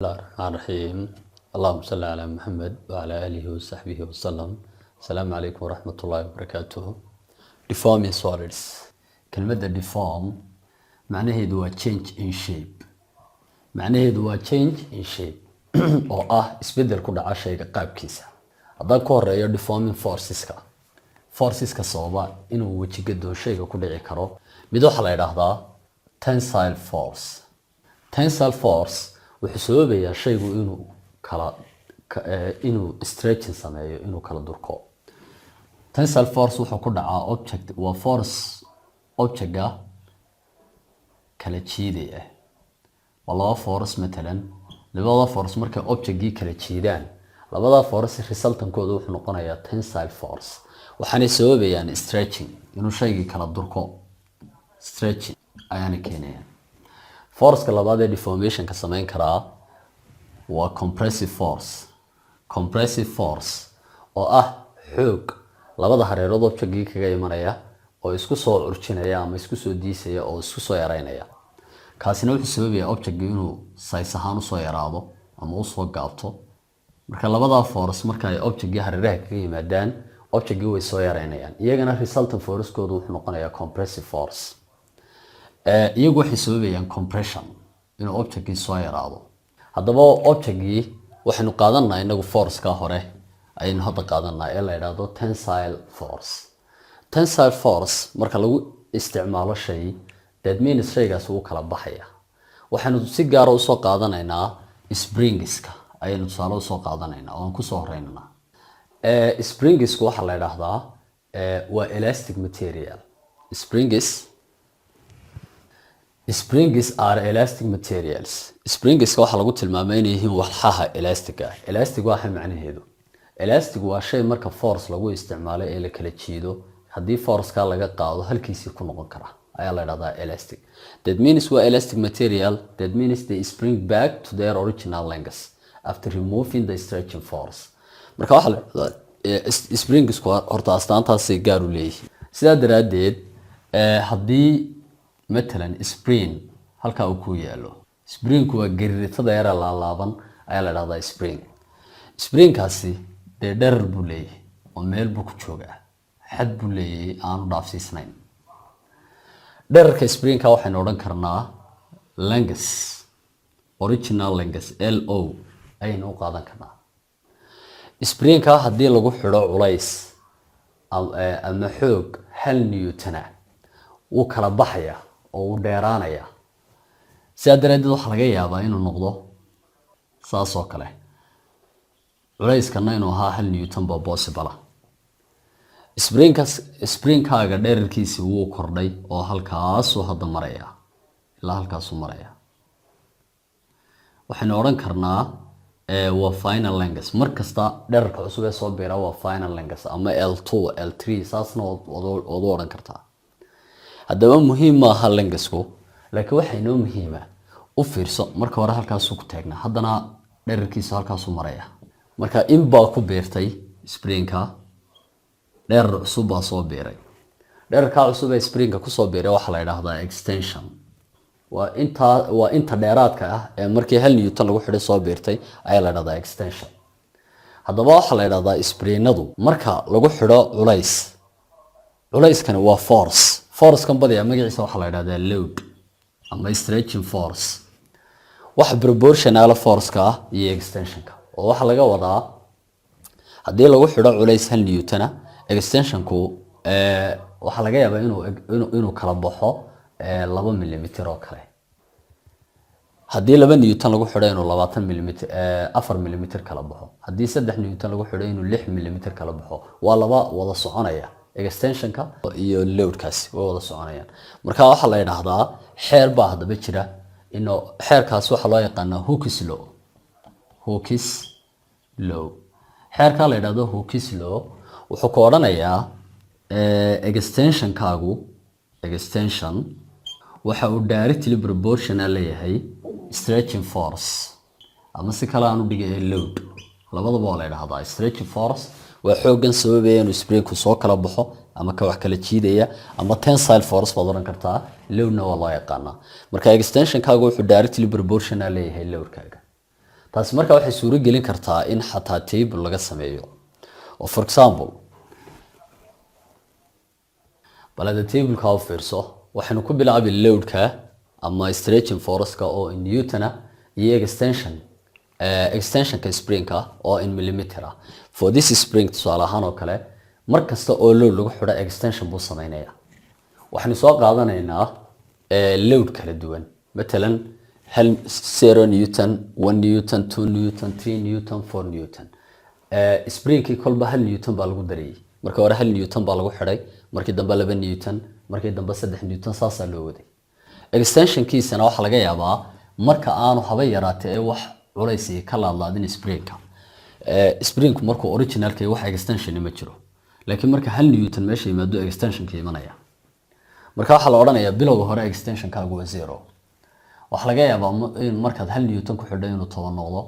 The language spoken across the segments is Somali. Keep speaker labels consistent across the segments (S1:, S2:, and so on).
S1: الله الرحمن الرحيم. اللهم صل على محمد وعلى آله وصحبه وسلم. السلام عليكم ورحمة الله وبركاته. Deforming solids. كلمة deform معناها هو change in shape. معناها هو change in shape. أو isبدل كل عشرة قاب كيسة. هذا كورة deforming forces كا. forces كصوبة إنه وجهده شيء كل عكره. بدو حلا هذا tensile force. Tensile force وحسابه شيء إنه stretching سماه إنه كلا دركو. Tensile force وحكون على object وforce object كلا شيء والله force مثلاً لبعض force مركب object كلا شيئان لبعض force resultant كود وحنقول يا tensile force وحنسوي يعني stretching إنه شيء كلا دركو stretching يعني كينيا. force كلا بعد deformation كسمين كرا و compressive force. compressive force oo xoog labada hareerood oo jagii kaga imanaya oo isku soo urjinaya ama isku soo diisaya oo isku soo yareynaya kaasina wuxuu sababayaa object inuu size ahaan u soo yaraado ama u soo gaabto marka labada force marka ay object hareeraha kaga yimaadaan object way soo yareynayaan iyagana resultant force koodu wuxuu noqonayaa compressive force iyagu waxay sababayaan compression inuu object soo yaraado haddaba objectgii waxaanu qaadanaa inagu force ka hore aynu hadda qaadanaa ee la yiraahdo tensile force. Tensile force marka lagu isticmaalo shay that means shaygaas uu kala baxaya waxaanu si gaar ah u soo qaadanaynaa springska aynu tusaale u soo qaadanaynaa oo aan ku soo horeynaa springska waxa la yiraahdaa waa elastic material. Springs are elastic materials. Springs waxa lagu tilmaamay inay yihiin walxaha elastic ah. Elastic waxa macnaheedu. Elastic waa shay marka force lagu isticmaalo ee la kala jiido hadii force ka laga qaado halkiisii ku noqon kara ayaa la yiraahdaa elastic. That means waa elastic material that means they spring back to their original length after removing the stretching force. Marka waxa la yiraahdaa springs horta astaantaas ay gaar u leeyihiin. Sidaa daraadeed hadii مثلاً spring halka uu ku yaalo spring waa gariirtada yar la laaban ayaa la yiraahdaa spring kaasi dherer buu leeyahay oo meel buu ku joogaa xad buu leeyahay aan dhaafsiisnayn dhererka spring ka waxaan oran karnaa length original length LO aynu qaadan karnaa spring ka hadii lagu xidho culays ama xoog 1 newton uu kala baxaya oo dheeraanaya sidaadreed waxa laga yaabaa inuu noqdo saas oo kale culayskana inuu ahaa 1 newton ba possible springkaaga dheerarkiisa wuu kordhay oo halkaas uu hadda maraya ilaa halkaas uu maraya waxaan oran karnaa waa final length markasta dheerarka cusub ee soo beera waa final length ama L2 L3 saasna oo oran kartaa haddaba muhiim ma aha lengasku laakiin waxa inoo muhiima u fiirso marka hore halkaas uu ku taagnaa haddana dhererkiisa halkaas uu maraya marka in baa ku beertay springka dherer cusub baa soo beeray dhererka cusub ee springka ku soo beeray waxa la yiraahdaa extension waa inta dheeraadka ah ee markii 1 newton lagu xidhay soo beertay ayaa la yiraahdaa extension haddaba waxa la yiraahdaa springnadu marka lagu xidho culayskana waa force kan badiyaa magaciisa waxa la yiraahdaa load ama stretching force wax proportional force ka iyo extension ka oo waxa laga wadaa hadii lagu xidho culays 1 newton extension ku waxa laga yaabaa inuu kala baxo 2 mm oo kale hadii 2 newton lagu xidho inuu 20 mm 4 mm kala baxo hadii 3 newton lagu xidho inuu 6 mm kala baxo waa laba wada soconaya extension ka iyo load kaasi way wada soconayaan marka waxa la yiraahdaa xeer baa hadaba jira inoo xeerkaas waxa loo yaqaan Hooke's law xeerka la yiraahdo Hooke's law wuxuu ku oranayaa extension waxa uu directly proportional leeyahay stretching force ama si kale aan u dhigay load labadaba waa la yiraahdaa stretching force waa xoogan sababaya inuu springku soo kala baxo ama ka wax kala jiidaya ama tensile force baad oran kartaa loadna waa loo yaqaanaa marka extension kaaga wuxuu directly proportional leeyahay loadkaaga taasi marka waxay suuro gelin kartaa in xataa table laga sameeyo oo for example balada table ka fiirso waxaanu ku bilaabay load-ka ama stretching force-ka oo in newton iyo extension ka spring-ka oo in millimeter for this spring tusaale ahaan oo kale markasta oo load lagu xidho extension buu sameynaya waxaanu soo qaadanaynaa load kala duwan مثلا 0 newton 1 newton 2 newton 3 newton 4 newton spring-kii kolba 1 newton baa lagu darayay marka hore 1 newton baa lagu xidhay markii dambe 2 newton markii dambe 3 newton saasa loo waday extension-kiisana waxa laga yaabaa marka aanu haba yaraatee ee wax culays ka laadlaadin spring-ka spring-ku markuu original-ka wax extension ma jiro laakiin marka 1 newton meesha yimaado extension-ka imanaya marka waxa la oranayaa bilowga hore extension-kaagu waa 0 waxa laga yaabaa in markaad 1 newton ku xidhay inuu 10 noqdo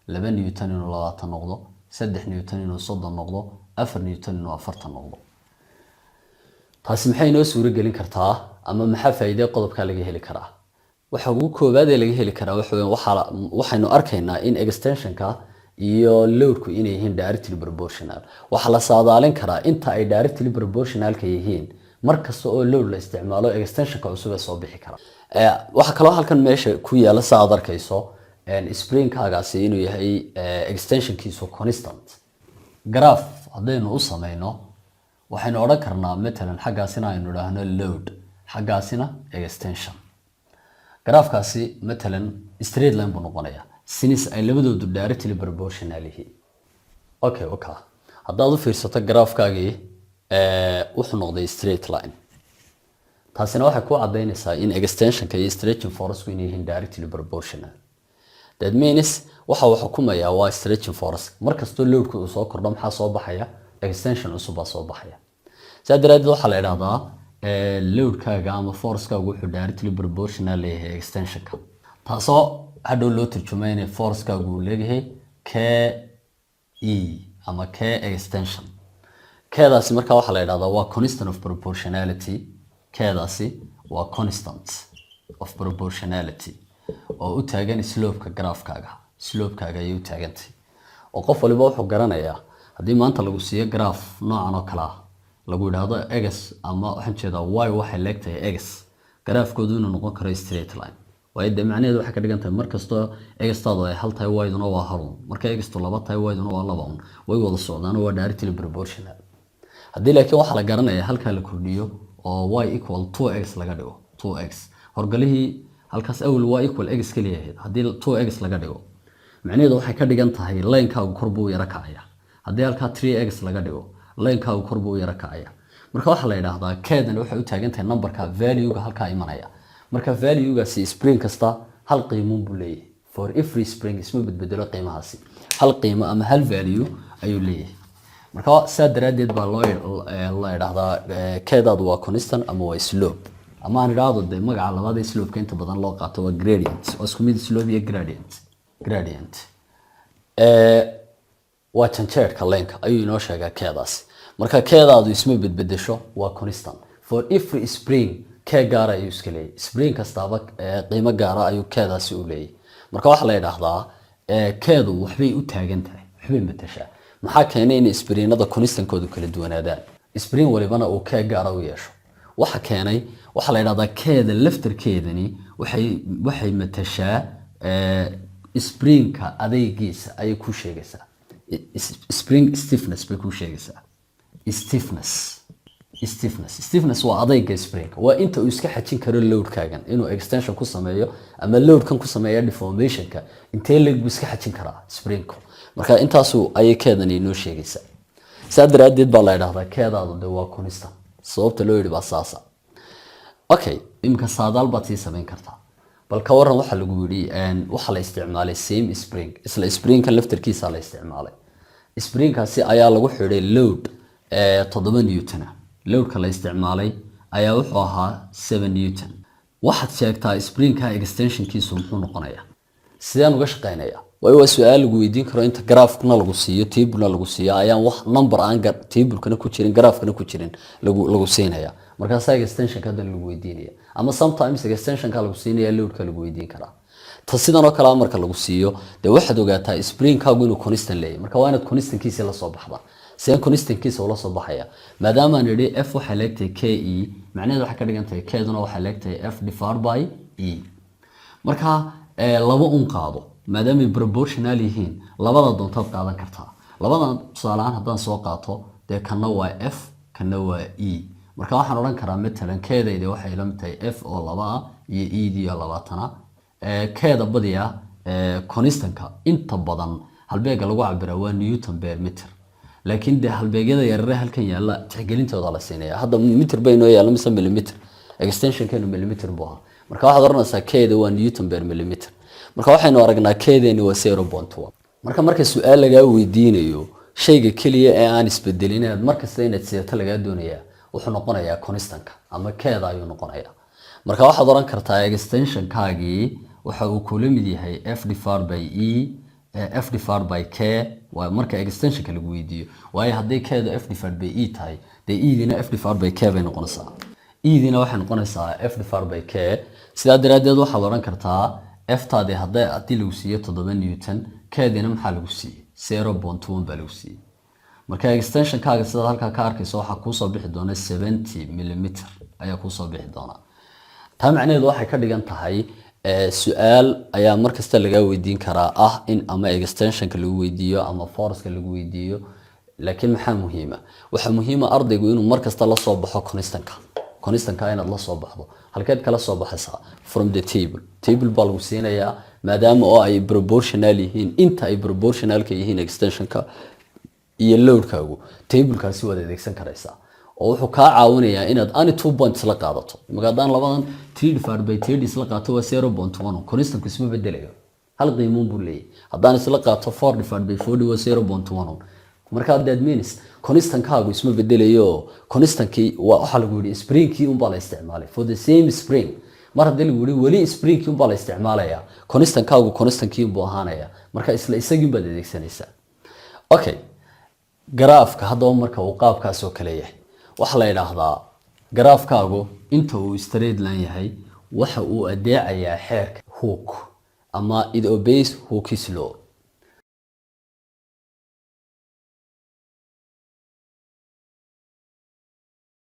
S1: 2 newton inuu 20 noqdo 3 newton inuu 30 noqdo 4 newton inuu 40 noqdo taasi maxay noo suuro gelin kartaa ama maxaa faa'iido qodobka laga heli karaa waxa ugu koobaad ee laga heli karaa waxaynu arkaynaa in extension-ka iyo load-ku inay yihiin directly proportional waxa la saadaalin karaa inta ay directly proportional-ka yihiin markasta oo load la isticmaalo extension-ka cusub ee soo bixi kara waxa kale oo halkan meesha ku yaala saad arkayso spring-kaagaasi inuu yahay extension-kiisu constant graph hadaynu u sameeyno waxaynu oran karnaa matalan xaggaasina aynu idhaahno load xaggaasina extension graph-kaasi matalan straight line buu noqonayaa since ay labadoodu directly proportional yihiin okay haddaad u fiirsato graph-kaagii wuxuu noqday straight line taasina waxay ku cadaynaysaa in extension-ka iyo stretching force-ku inay yihiin directly proportional that means waxa uu xukumayaa waa stretching force markastoo load-ku uu soo kordho maxaa soo baxaya extension cusub baa soo baxaya saadaraad waxa la yiraahdaa load-kaaga ama force-kaagu wuxuu directly proportional leeyahay extension-ka taasoo hadhow loo turjumayo force-kaagu leeyahay k e ama k extension keedaasi marka waxa la yiraahdaa waa constant of proportionality keedaasi waa constant of proportionality oo u taagan slope-ka graph-kaaga ayay u taagantay oo qof waliba wuxuu garanayaa haddii maanta lagu siiyo graph noocan oo kala lagu yiraahdo x ama waxaan jeedaa y waxay leegtahay x graph-koodu inuu noqon karo straight line way macnaheedu waxa ka dhigan tahay markastoo x-taadu ay hal tahay y-duna waa hal marka x-tu laba tahay y-duna waa laba way wada socdaan waa directly proportional haddii laakiin waxa la garanayaa halka la kordhiyo oo y equal 2x laga dhigo 2x horgalihii halkaas awal y equal x kaliya ahayd haddii 2x laga dhigo macnaheedu waxay ka dhigan tahay line-kaagu kor buu yara kacaya haddii halka 3x laga dhigo line-kaagu kor buu yara kacaya marka waxa la yiraahdaa keedan waxay u taagan tahay number-ka value-ga halka imanaya marka value-gaasi spring kasta hal qiimo buu leeyahay for every spring isma bedbedelo qiimahaasi hal qiimo ama hal value ayuu leeyahay marka saadaradeed baa loo yiraahdaa keedaadu waa constant ama waa slope ama aan iraahdo de magaca labaad ee slope-ka inta badan loo qaato waa gradient oo isku mid slope iyo gradient waa janjeerka leenka ayuu inoo sheegaa keedaasi marka keedaadu isma bedbedesho waa constant for every spring kee gaara ayuu iska leeyahay spring kastaaba qiimo gaara ayuu keedaasi u leeyahay marka waxa la yiraahdaa keedu waxbay u taagan tahay waxbay matashaa maxaa keenay in spring-nada constant-koodu kala duwanaadaan spring walibana uu kee gaara u yeesho waxa keenay waxa la yiraahdaa keeda laftarkeedani waxay matashaa spring-ka adaygiisa ay ku sheegaysaa spring stiffness bay ku sheegaysaa stiffness waa adayga spring waa inta uu iska xajin karo load-kaagan inuu extension ku sameeyo ama load-kan ku sameeyo deformation-ka intee leeg buu iska xajin karaa spring-ku marka intaasu ayay keedan inoo sheegaysaa saadaradeed baa la yiraahdaa keedaadu de waa constant sababta loo yiri baa saasa okay imka saadaal baad sii sameyn kartaa bal ka waran waxa lagu yiri waxa la isticmaalay same spring isla spring-kan laftarkiisa la isticmaalay spring-kaasi ayaa lagu xidhay load 7 newton load-ka la isticmaalay ayaa wuxuu ahaa 7 newton waxaad sheegtaa spring-ka extension-kiisu muxuu noqonayaa sideen uga shaqeynayaa waa su'aal lagu weydiin karo inta graph-kuna lagu siiyo table-na lagu siiyo ayaan wax number aan table-kana ku jirin graph-kana ku jirin lagu siinaya markaas extension ka lagu weydiinaya ama sometimes extension ka lagu siinaya load ka lagu weydiin karaa ta sidan oo kala marka lagu siiyo de waxaad ogaataa spring kaagu inuu constant leeyahay marka waa inaad constant kiisa la soo baxdaa seen constant kiisa la soo baxaya maadaama aan yiri f waxa leegtay ke macnaheedu waxa ka dhigantahay k duna waxa leegtay f divided by e marka laba un qaado maadaama ay proportional yihiin labada doontaad qaadan kartaa labadan tusaalahan haddaan soo qaato de kana waa f kana waa e marka waxaan oran karaa matalan keedayda waxay la mid tahay f oo 2 iyo e diyo 20 keeda badiya constantka inta badan halbeega lagu cabira waa newton per meter laakiin de halbeegyada yaryar halkan yaala tixgelintooda la siinaya hadda meter bayno yaala mise millimeter extension keenu millimeter buu ahaa marka waxaad oranaysaa keeda waa newton per millimeter marka waxaynu aragnaa keedeeni waa 0.1 marka su'aal laga weydiinayo shayga kaliya ee aan isbedelin inaad markasta inaad sidato laga doonayaa wuxuu noqonayaa constant ama keeda ayuu noqonayaa marka waxaad oran kartaa extension kaagii waxa uu kula mid yahay f divided by e f divided by k waa marka extension ka lagu weydiiyo waayo haddii keeda f divided by e tahay de e dina f divided by k bay noqonaysaa e dina waxay noqonaysaa f divided by k sidaa daraadeed waxaad oran kartaa f taade haddii lagu siiyo 7 newton keedina maxaa lagu siiyay 0.1 baa lagu siiyay marka extension kaaga sida halka ka arkayso waxa ku soo bixi doona 70 mm ayaa ku soo bixi doona taa macnaheedu waxay ka dhigan tahay su'aal ayaa markasta laga weydiin karaa ah in ama extension ka lagu weydiiyo ama force ka lagu weydiiyo laakiin maxaa muhiima waxa muhiima ardaygu inuu markasta la soo baxo constant inaad la soo baxdo halkeed kala soo baxaysaa from the table baa lagu siinayaa maadaama oo ay proportional yihiin inta ay proportional ka yihiin extension ka iyo load kaagu table kaasi wada adeegsan karaysaa oo wuxuu ka caawinayaa inaad ani 2 points la qaadato magaadaan labadan 3 divided by 3 isla qaato waa 0.1 constant isma bedelayo hal qiimo buu leeyahay haddaan isla qaato 4 divided by 4 waa 0.1 marka that means constant kaagu isma bedelayo constant ki waxa lagu yiri spring ki baa la isticmaalay for the same spring mar haddii lagu yiri wali spring ki baa la isticmaalaya constant kaagu constant ki buu ahaanaya marka isla isagii baad adeegsanaysaa okay graafka hadda marka uu qaabkaas oo kale yahay waxa la yiraahdaa graafkaagu inta uu straight line yahay waxa uu adeecayaa xeerka hook ama it obeys Hooke's law